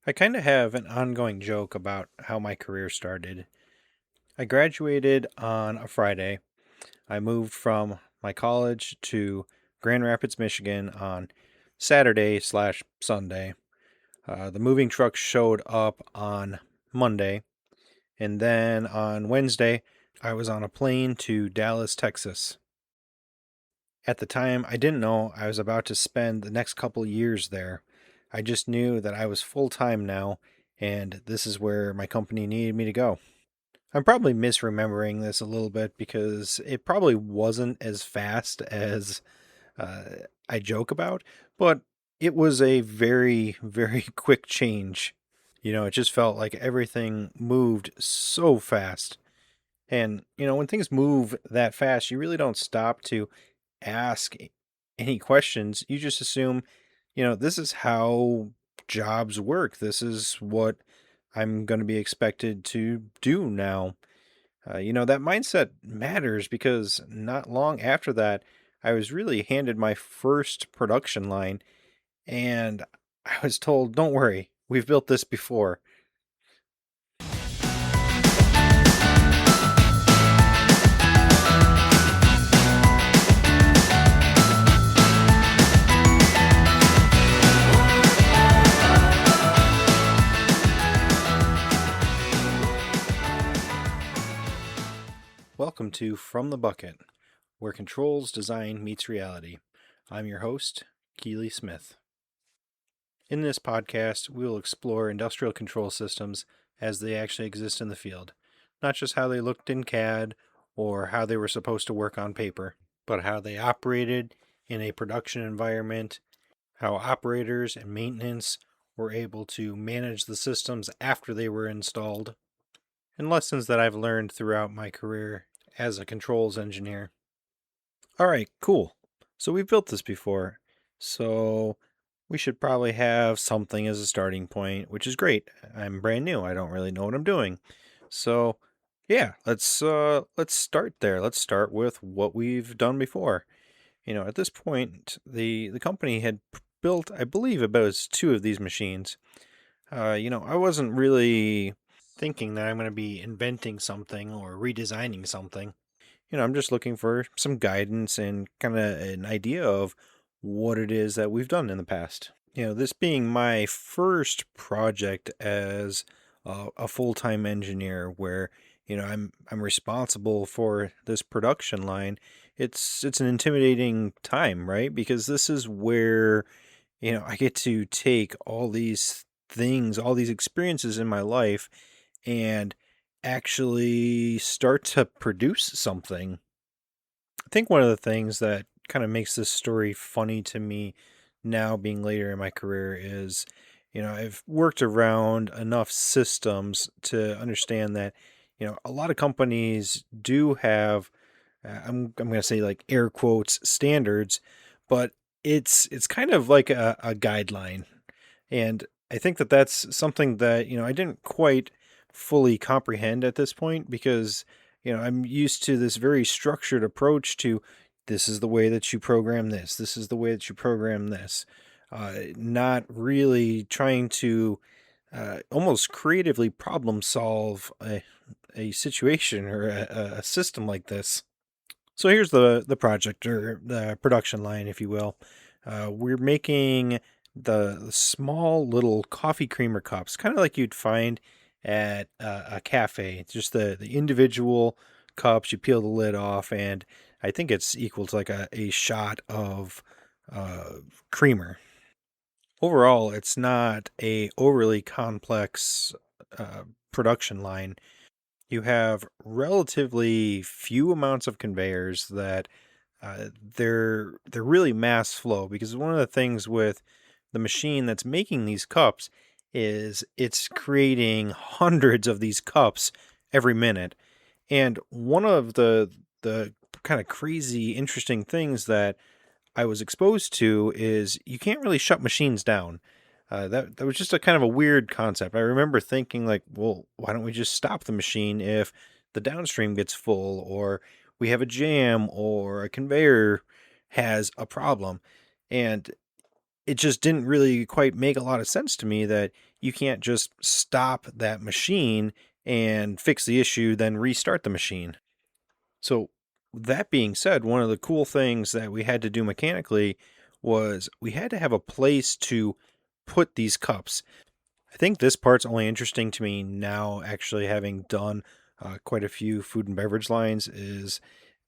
I kind of have an ongoing joke about how my career started. I graduated on a Friday. I moved from my college to Grand Rapids, Michigan on Saturday slash Sunday. The moving truck showed up on Monday, and then on Wednesday, I was on a plane to Dallas, Texas. At the time, I didn't know I was about to spend the next couple years there. I just knew that I was full time now, and this is where my company needed me to go. I'm probably misremembering this a little bit because it probably wasn't as fast as uh, I joke about, but it was a very, very quick change. It just felt like everything moved so fast. And, when things move that fast, you really don't stop to ask any questions. You just assume, this is how jobs work. This is what I'm going to be expected to do now. That mindset matters because not long after that, I was really handed my first production line and I was told, don't worry, we've built this before. Welcome to From the Bucket, where controls design meets reality. I'm your host, Keely Smith. In this podcast, we will explore industrial control systems as they actually exist in the field, not just how they looked in CAD or how they were supposed to work on paper, but how they operated in a production environment, how operators and maintenance were able to manage the systems after they were installed, and lessons that I've learned throughout my career as a controls engineer. All right, cool. So we've built this before. So we should probably have something as a starting point, which is great. I'm brand new. I don't really know what I'm doing. So yeah, let's start there. Let's start with what we've done before. At this point, the company had built, I believe, about two of these machines. I wasn't really thinking that I'm going to be inventing something or redesigning something. I'm just looking for some guidance and kind of an idea of what it is that we've done in the past. This being my first project as a full-time engineer where, I'm responsible for this production line. It's an intimidating time, right? Because this is where, I get to take all these things, all these experiences in my life and actually start to produce something. I think one of the things that kind of makes this story funny to me now, being later in my career, is I've worked around enough systems to understand that a lot of companies do have I'm going to say, like, air quotes, standards, but it's kind of like a guideline. And I think that that's something that, I didn't quite fully comprehend at this point because, I'm used to this very structured approach to this is the way that you program this, this is the way that you program this. Not really trying to almost creatively problem solve a situation or a system like this. So here's the project or the production line, if you will. We're making the small little coffee creamer cups, kind of like you'd find at a cafe. It's just the individual cups. You peel the lid off, and I think it's equal to like a shot of creamer. Overall, it's not a overly complex production line. You have relatively few amounts of conveyors that they're really mass flow, because one of the things with the machine that's making these cups is it's creating hundreds of these cups every minute. And one of the kind of crazy interesting things that I was exposed to is you can't really shut machines down. That was just a kind of a weird concept. I remember thinking like, well, why don't we just stop the machine if the downstream gets full, or we have a jam, or a conveyor has a problem? And it just didn't really quite make a lot of sense to me that you can't just stop that machine and fix the issue, then restart the machine. So, that being said, one of the cool things that we had to do mechanically was we had to have a place to put these cups. I think this part's only interesting to me now, actually having done quite a few food and beverage lines, is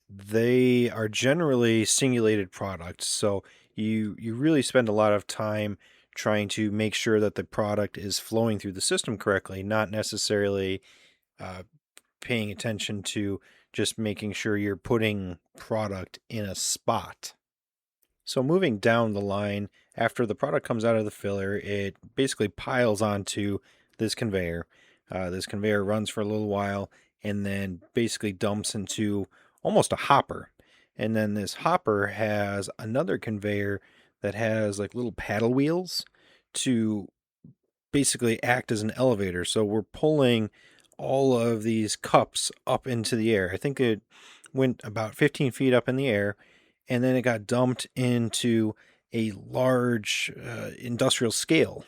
they are generally singulated products. So you really spend a lot of time trying to make sure that the product is flowing through the system correctly, not necessarily uh, paying attention to just making sure you're putting product in a spot. So moving down the line, after the product comes out of the filler, it basically piles onto this conveyor. This conveyor runs for a little while and then basically dumps into almost a hopper. And then this hopper has another conveyor that has like little paddle wheels to basically act as an elevator. So we're pulling all of these cups up into the air. I think it went about 15 feet up in the air, and then it got dumped into a large industrial scale.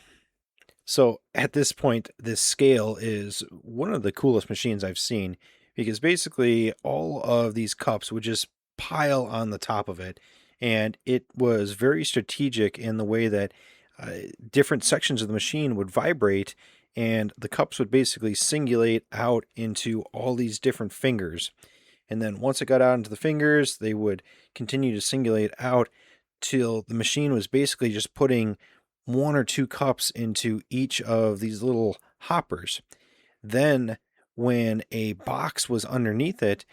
So at this point, this scale is one of the coolest machines I've seen, because basically all of these cups would just pile on the top of it. And it was very strategic in the way that uh, different sections of the machine would vibrate, and the cups would basically singulate out into all these different fingers. And then once it got out into the fingers, they would continue to singulate out till the machine was basically just putting one or two cups into each of these little hoppers. Then, when a box was underneath it,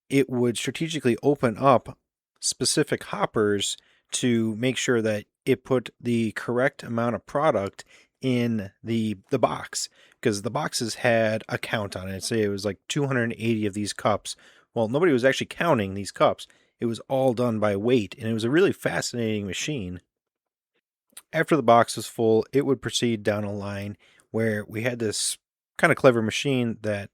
it would strategically open up specific hoppers to make sure that it put the correct amount of product in the box, because the boxes had a count on it. Say it was like 280 of these cups. Well, nobody was actually counting these cups. It was all done by weight, and it was a really fascinating machine. After the box was full, it would proceed down a line where we had this kind of clever machine that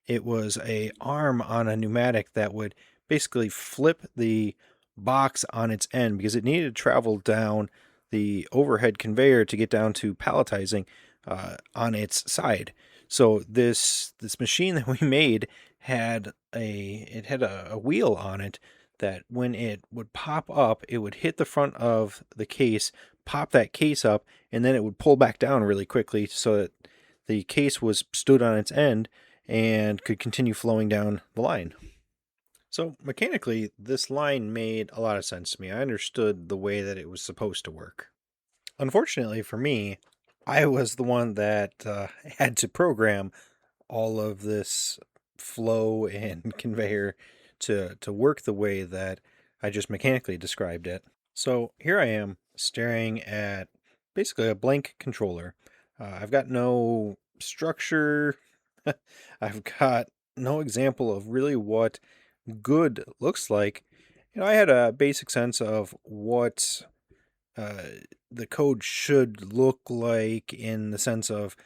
it was a arm on a pneumatic that would basically flip the box on its end, because it needed to travel down the overhead conveyor to get down to palletizing on its side. So this machine that we made had a wheel on it that when it would pop up, it would hit the front of the case, pop that case up, and then it would pull back down really quickly so that the case was stood on its end and could continue flowing down the line. So mechanically, this line made a lot of sense to me. I understood the way that it was supposed to work. Unfortunately for me, I was the one that had to program all of this flow and conveyor to work the way that I just mechanically described it. So here I am staring at basically a blank controller. I've got no structure. I've got no example of really what good looks like. I had a basic sense of what uh, the code should look like, in the sense of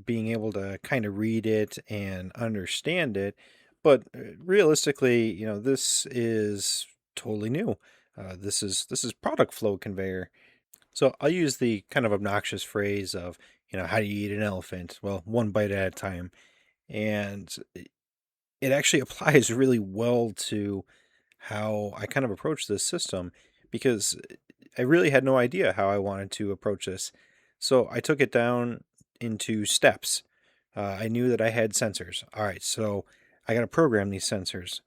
being able to kind of read it and understand it. But realistically, this is totally new. This is product flow conveyor. So I'll use the kind of obnoxious phrase of, how do you eat an elephant? Well, one bite at a time. And it actually applies really well to how I kind of approach this system, because I really had no idea how I wanted to approach this. So I took it down into steps. I knew that I had sensors. All right, so I got to program these sensors.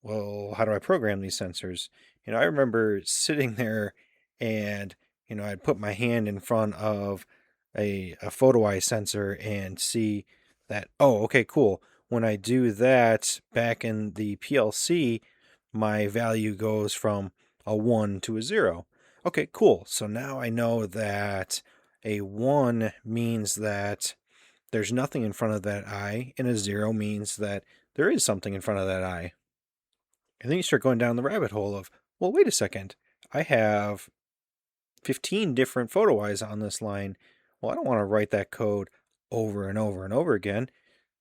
Well, how do I program these sensors? I remember sitting there and, I'd put my hand in front of a photo eye sensor and see that, oh, okay, cool. When I do that back in the PLC, my value goes from a 1 to a 0. Okay, cool. So now I know that a 1 means that there's nothing in front of that eye, and a 0 means that there is something in front of that eye. And then you start going down the rabbit hole of, well, wait a second. I have 15 different photo eyes on this line. Well, I don't want to write that code over and over and over again.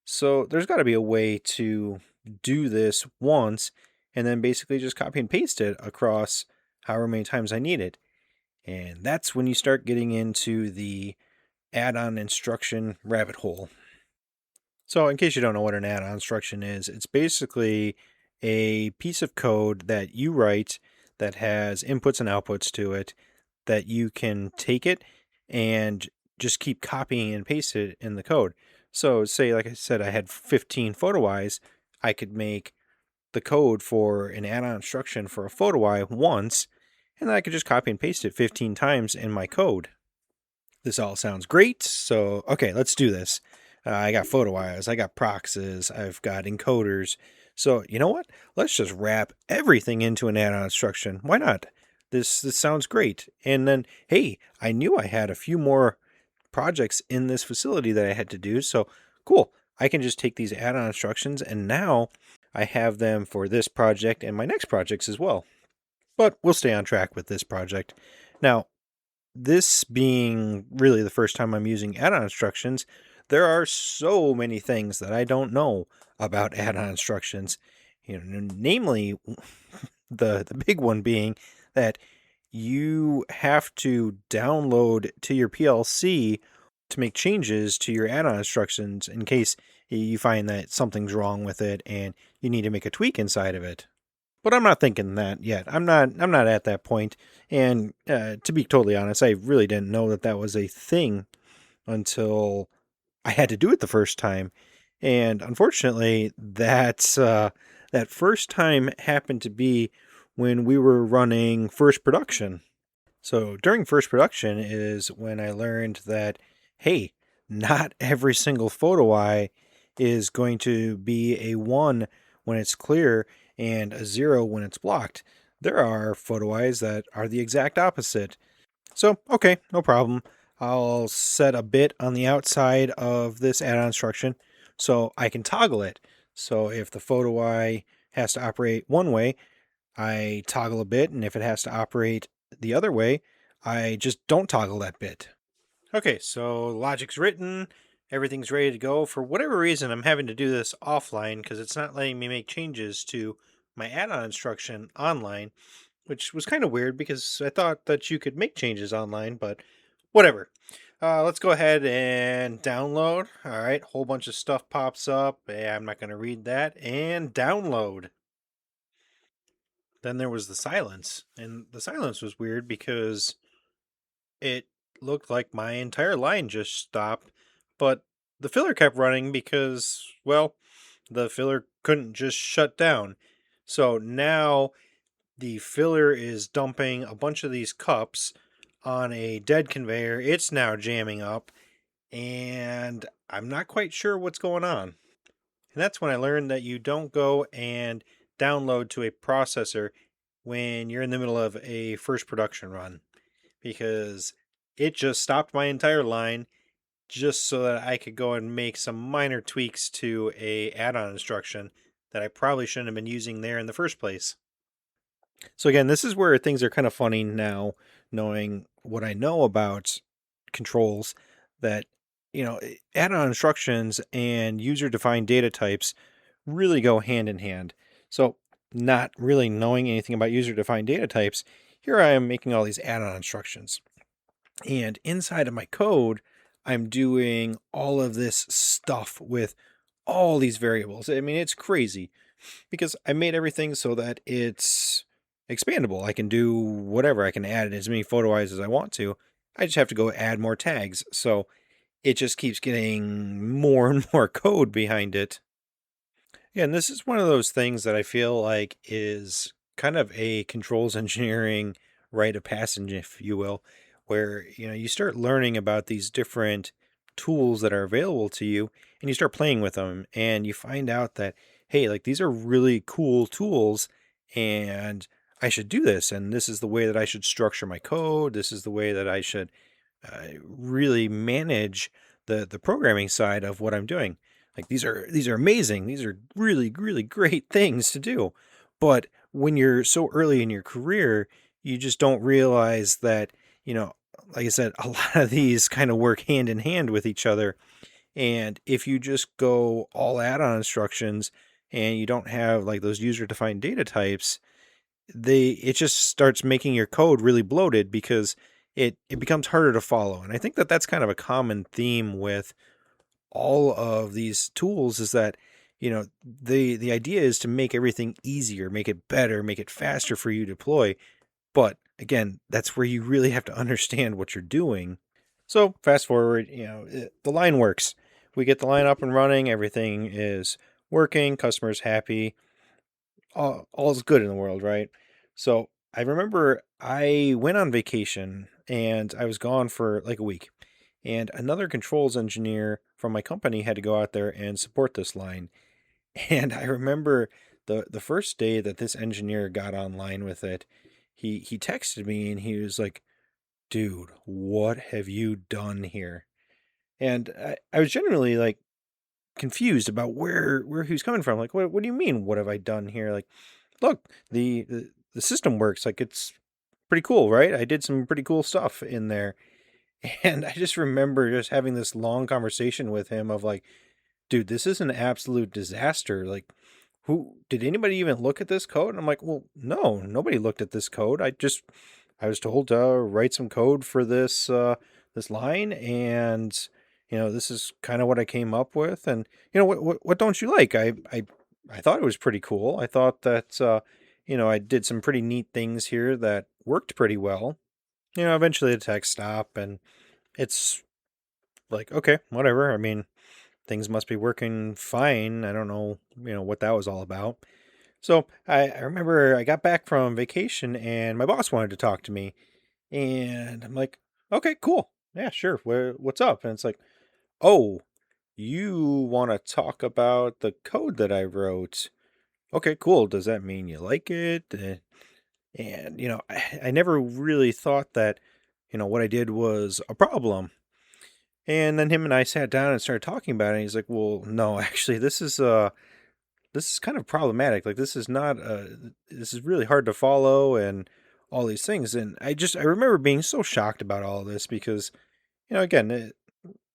So there's got to be a way to do this once and then basically just copy and paste it across however many times I need it. And that's when you start getting into the add-on instruction rabbit hole. So in case you don't know what an add-on instruction is, it's basically a piece of code that you write that has inputs and outputs to it that you can take it and just keep copying and paste it in the code. So say, like I said, I had 15 photo eyes, I could make the code for an add-on instruction for a photo eye once, and then I could just copy and paste it 15 times in my code. This all sounds great. So, okay, let's do this. I got photo eyes, I got proxies, I've got encoders. So, you know what? Let's just wrap everything into an add-on instruction. Why not? This sounds great. And then, hey, I knew I had a few more projects in this facility that I had to do. So, cool. I can just take these add-on instructions and now I have them for this project and my next projects as well. But we'll stay on track with this project. Now, this being really the first time I'm using add-on instructions, there are so many things that I don't know about add-on instructions. Namely, the big one being that you have to download to your PLC to make changes to your add-on instructions in case you find that something's wrong with it and you need to make a tweak inside of it. But I'm not thinking that yet. I'm not at that point. And to be totally honest, I really didn't know that was a thing until I had to do it the first time. And unfortunately, that first time happened to be when we were running first production. So during first production is when I learned that, hey, not every single photo eye is going to be a 1 when it's clear and a 0 when it's blocked. There are photo eyes that are the exact opposite. So, okay, no problem. I'll set a bit on the outside of this add-on instruction so I can toggle it. So if the photo eye has to operate one way, I toggle a bit, and if it has to operate the other way, I just don't toggle that bit. Okay, so logic's written, everything's ready to go. For whatever reason, I'm having to do this offline because it's not letting me make changes to my add-on instruction online, which was kind of weird because I thought that you could make changes online, but whatever. Let's go ahead and download. All right, whole bunch of stuff pops up. I'm not going to read that. And download. Then there was the silence. And the silence was weird because it looked like my entire line just stopped, but the filler kept running because, well, the filler couldn't just shut down. So now the filler is dumping a bunch of these cups on a dead conveyor. It's now jamming up, and I'm not quite sure what's going on. And that's when I learned that you don't go and download to a processor when you're in the middle of a first production run, because it just stopped my entire line just so that I could go and make some minor tweaks to a add-on instruction that I probably shouldn't have been using there in the first place. So again, this is where things are kind of funny now, knowing what I know about controls, that add-on instructions and user-defined data types really go hand in hand. So not really knowing anything about user-defined data types, here I am making all these add-on instructions. And inside of my code, I'm doing all of this stuff with all these variables. I mean, it's crazy because I made everything so that it's expandable. I can do whatever. I can add as many photo eyes as I want to. I just have to go add more tags. So it just keeps getting more and more code behind it. Yeah, and this is one of those things that I feel like is kind of a controls engineering rite of passage, if you will, where you start learning about these different tools that are available to you and you start playing with them and you find out that, hey, like these are really cool tools and I should do this, and this is the way that I should structure my code. This is the way that I should really manage the programming side of what I'm doing. Like these are amazing. These are really really great things to do. But when you're so early in your career, you just don't realize that, like I said, a lot of these kind of work hand in hand with each other. And if you just go all add-on instructions and you don't have like those user defined data types, it just starts making your code really bloated because it becomes harder to follow. And I think that that's kind of a common theme with all of these tools is that, the idea is to make everything easier, make it better, make it faster for you to deploy. But again, that's where you really have to understand what you're doing. So fast forward, the line works. We get the line up and running. Everything is working. Customers happy. All's good in the world, right? So I remember I went on vacation and I was gone for like a week. And another controls engineer from my company had to go out there and support this line. And I remember the first day that this engineer got online with it, he texted me and he was like, "Dude, what have you done here?" And I was genuinely like confused about where he was coming from. Like, what do you mean? What have I done here? Like, look, the system works. Like, it's pretty cool, right? I did some pretty cool stuff in there. And I just remember just having this long conversation with him of like, dude, this is an absolute disaster. Like, who did anybody even look at this code? And I'm like, well, no, nobody looked at this code. I was told to write some code for this line, and this is kind of what I came up with. And what don't you like? I thought it was pretty cool. I thought that I did some pretty neat things here that worked pretty well. Eventually the text stopped, and it's like, okay, whatever. I mean, things must be working fine. I don't know, what that was all about. So I remember I got back from vacation and my boss wanted to talk to me. And I'm like, okay, cool. Yeah, sure. What's up? And it's like, oh, you want to talk about the code that I wrote? Okay, cool. Does that mean you like it? And, I never really thought that, what I did was a problem. And then him and I sat down and started talking about it. And he's like, well, no, actually, this is kind of problematic. Like, this is not, this is really hard to follow and all these things. And I remember being so shocked about all this because, again,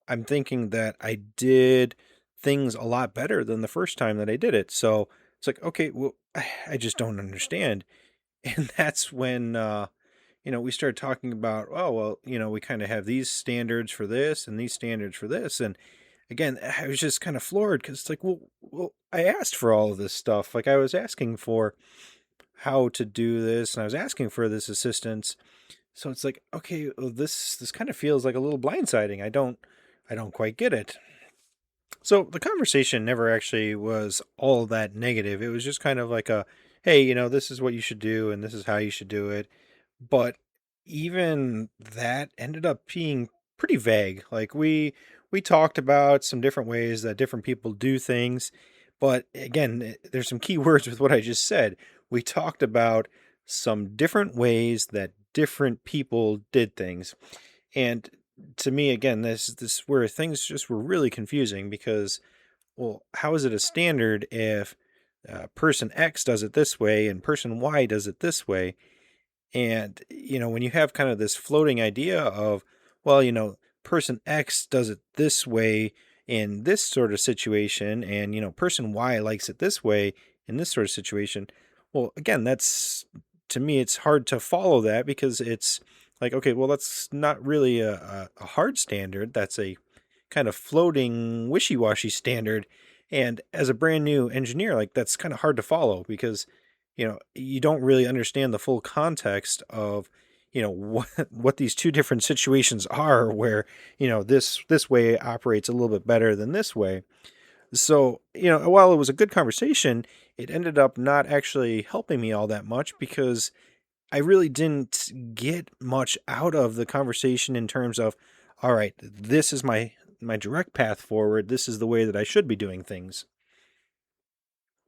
I'm thinking that I did things a lot better than the first time that I did it. So it's like, okay, well, I just don't understand. And that's when, we started talking about, oh, well, we kind of have these standards for this and these standards for this. And again, I was just kind of floored because it's like, well, I asked for all of this stuff. Like, I was asking for how to do this and I was asking for this assistance. So it's like, okay, well, this kind of feels like a little blindsiding. I don't quite get it. So the conversation never actually was all that negative. It was just kind of like a, hey, this is what you should do and this is how you should do it. But even that ended up being pretty vague. Like we talked about some different ways that different people do things, but again, there's some key words with what I just said. We talked about some different ways that different people did things. And to me, again, this where things just were really confusing because, well, how is it a standard if person X does it this way and person Y does it this way? And, when you have kind of this floating idea of, well, person X does it this way in this sort of situation, and, person Y likes it this way in this sort of situation. Well, again, to me, it's hard to follow that because it's like, okay, well, that's not really a hard standard. That's a kind of floating, wishy washy standard. And as a brand new engineer, like that's kind of hard to follow because you don't really understand the full context of what these two different situations are where this way operates a little bit better than this way. So while it was a good conversation, it ended up not actually helping me all that much because I really didn't get much out of the conversation in terms of, all right, this is my direct path forward, this is the way that I should be doing things.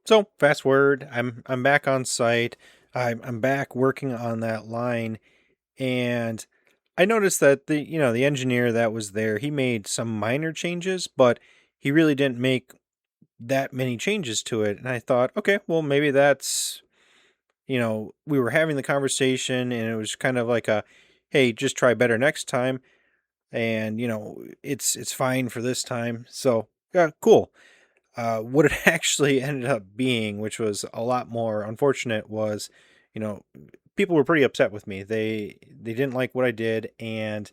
So fast forward, I'm back on site. I'm back working on that line, and I noticed that the engineer that was there, he made some minor changes, but he really didn't make that many changes to it. And I thought, okay, well maybe that's we were having the conversation, and it was kind of like a, hey, just try better next time, and it's fine for this time. So yeah, cool. What it actually ended up being, which was a lot more unfortunate, was, people were pretty upset with me. They didn't like what I did, and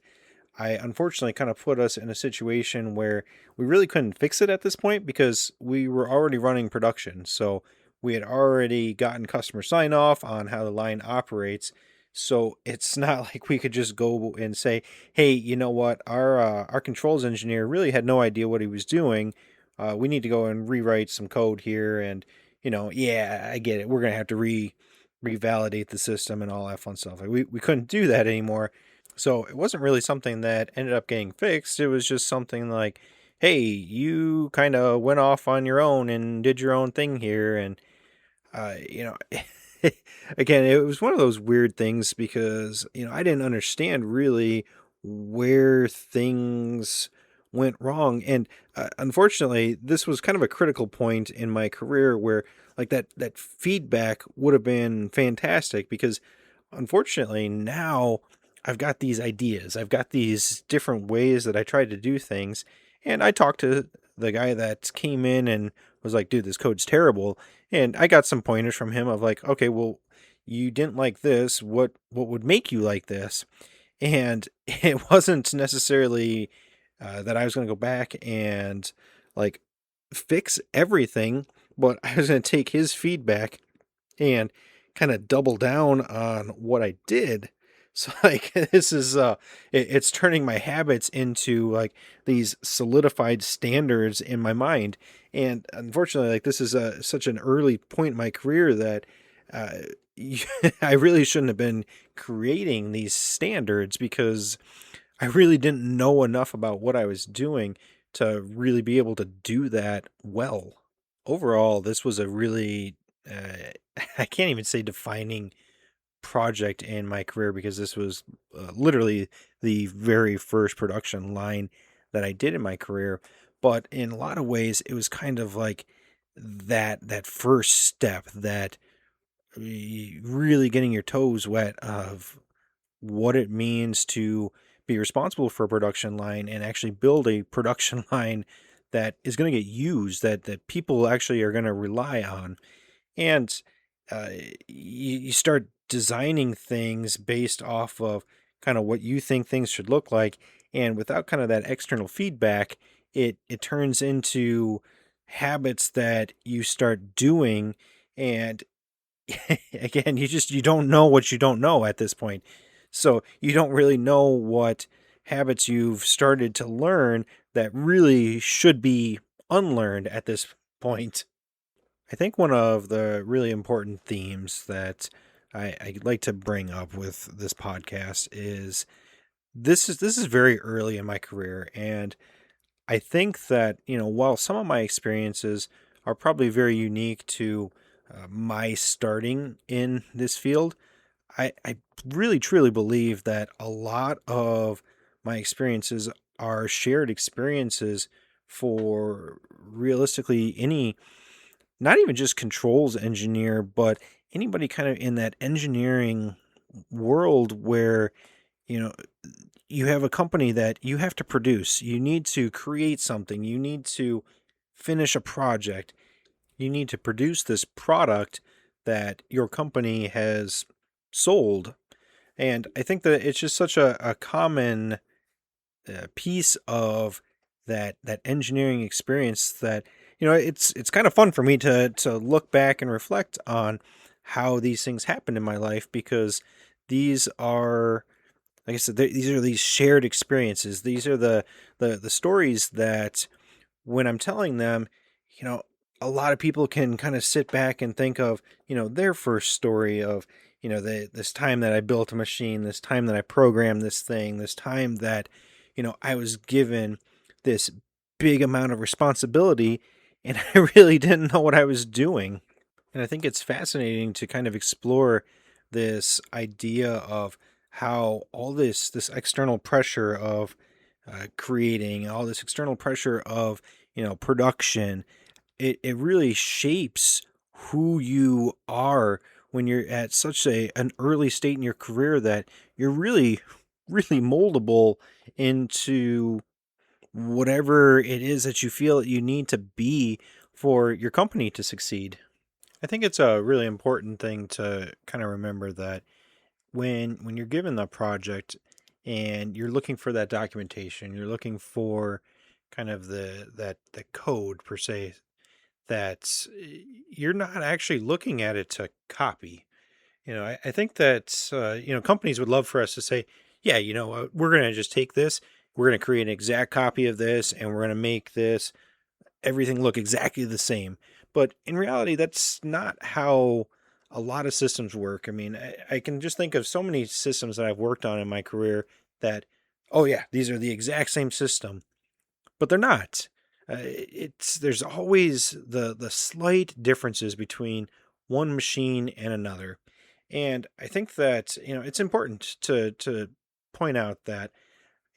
I unfortunately kind of put us in a situation where we really couldn't fix it at this point because we were already running production. So we had already gotten customer sign off on how the line operates. So it's not like we could just go and say, "Hey, you know what? Our controls engineer really had no idea what he was doing. We need to go and rewrite some code here." And yeah, I get it. We're gonna have to revalidate the system and all that fun stuff. Like we couldn't do that anymore. So it wasn't really something that ended up getting fixed. It was just something like, hey, you kind of went off on your own and did your own thing here. And, uh, you know, again, it was one of those weird things because, I didn't understand really where things went wrong. And unfortunately, this was kind of a critical point in my career where like that feedback would have been fantastic because unfortunately now I've got these ideas. I've got these different ways that I try to do things. And I talked to the guy that came in and was like, dude, this code's terrible. And I got some pointers from him of like, okay, well, you didn't like this. What would make you like this? And it wasn't necessarily that I was going to go back and like fix everything, but I was going to take his feedback and kind of double down on what I did. So like this is it's turning my habits into like these solidified standards in my mind. And unfortunately, like this is such an early point in my career that uh, I really shouldn't have been creating these standards because I really didn't know enough about what I was doing to really be able to do that well. Overall, this was a really, I can't even say defining project in my career because this was literally the very first production line that I did in my career. But in a lot of ways, it was kind of like that first step, that really getting your toes wet of what it means to be responsible for a production line and actually build a production line that is going to get used, that people actually are going to rely on. And uh, you start designing things based off of kind of what you think things should look like, and without kind of that external feedback, it turns into habits that you start doing. And again, you don't know what you don't know at this point. So you don't really know what habits you've started to learn that really should be unlearned at this point. I think one of the really important themes that I like to bring up with this podcast is this is very early in my career, and I think that while some of my experiences are probably very unique to my starting in this field, I really truly believe that a lot of my experiences are shared experiences for realistically any, not even just controls engineer, but anybody kind of in that engineering world where, you know, you have a company that you have to produce, you need to create something, you need to finish a project, you need to produce this product that your company has sold. And I think that it's just such a common piece of that engineering experience that it's kind of fun for me to look back and reflect on how these things happened in my life because these are, like I said, these are these shared experiences. These are the stories that when I'm telling them, you know, a lot of people can kind of sit back and think of, their first story of, this time that I built a machine, this time that I programmed this thing, this time that, I was given this big amount of responsibility and I really didn't know what I was doing. And I think it's fascinating to kind of explore this idea of how all this external pressure of creating, all this external pressure of production, it really shapes who you are when you're at such an early state in your career that you're really really moldable into whatever it is that you feel that you need to be for your company to succeed. I think it's a really important thing to kind of remember that when you're given the project and you're looking for that documentation, you're looking for kind of the code per se that you're not actually looking at it to copy. I think that companies would love for us to say, yeah, we're going to just take this, we're going to create an exact copy of this, and we're going to make this everything look exactly the same. But in reality, that's not how a lot of systems work. I mean, I can just think of so many systems that I've worked on in my career that, oh yeah, these are the exact same system, but they're not. It's there's always the slight differences between one machine and another, and I think that it's important to point out that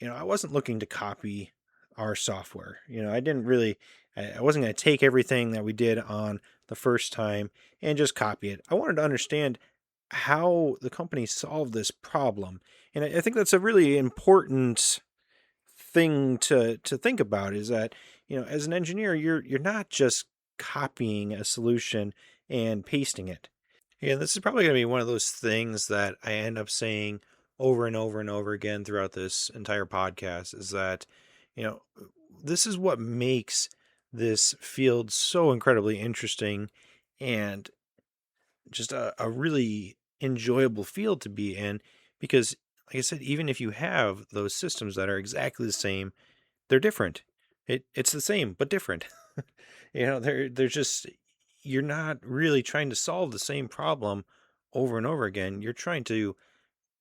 I wasn't looking to copy our software. I didn't really, I wasn't going to take everything that we did on the first time and just copy it. I wanted to understand how the company solved this problem. And I think that's a really important thing to think about is that, as an engineer, you're not just copying a solution and pasting it. Yeah, this is probably going to be one of those things that I end up saying over and over and over again throughout this entire podcast is that, you know, this is what makes this field so incredibly interesting and just a really enjoyable field to be in because, like I said, even if you have those systems that are exactly the same, they're different. It's the same, but different. They're just you're not really trying to solve the same problem over and over again. You're trying to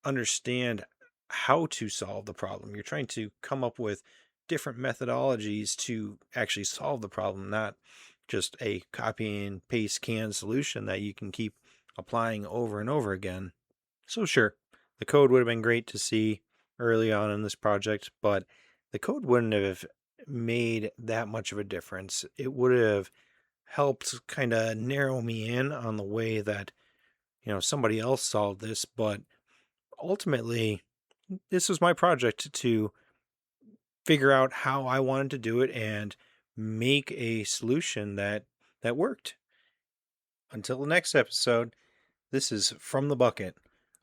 understand how to solve the problem. You're trying to come up with different methodologies to actually solve the problem, not just a copy and paste canned solution that you can keep applying over and over again. So, sure, the code would have been great to see early on in this project, but the code wouldn't have made that much of a difference. It would have helped kind of narrow me in on the way that, somebody else solved this, but ultimately, this was my project to figure out how I wanted to do it and make a solution that worked. Until the next episode, this is From the Bucket,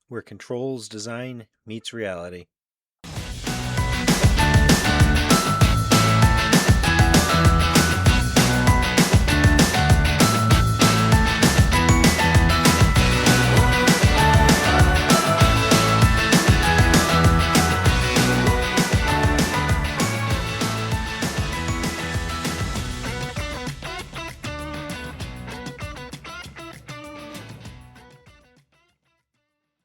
where controls design meets reality.